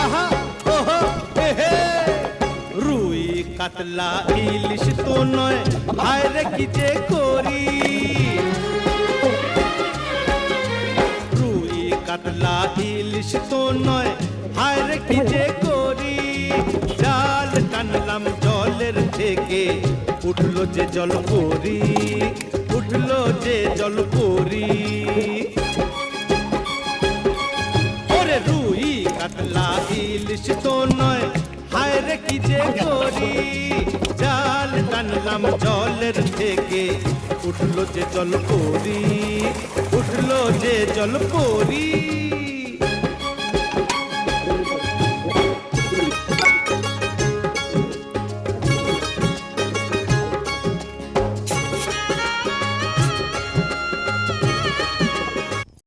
আহা ওহো হে রুই কাতলা ইলিশ তো নয়, হায় রে কি যে করি। রুই কাতলা ইলিশ তো নয়, হায় রে কি যে করি। জাল টানলাম জলের থেকে, উঠলো যে জল পরি, উঠলো যে জল পরি। ওরে রুই কাতলা ইলিশ তো নয়, হায় রে কি যে করি। জাল টানলাম জলের থেকে, উঠলো যে জল পরি, উঠলো যে জল পরি।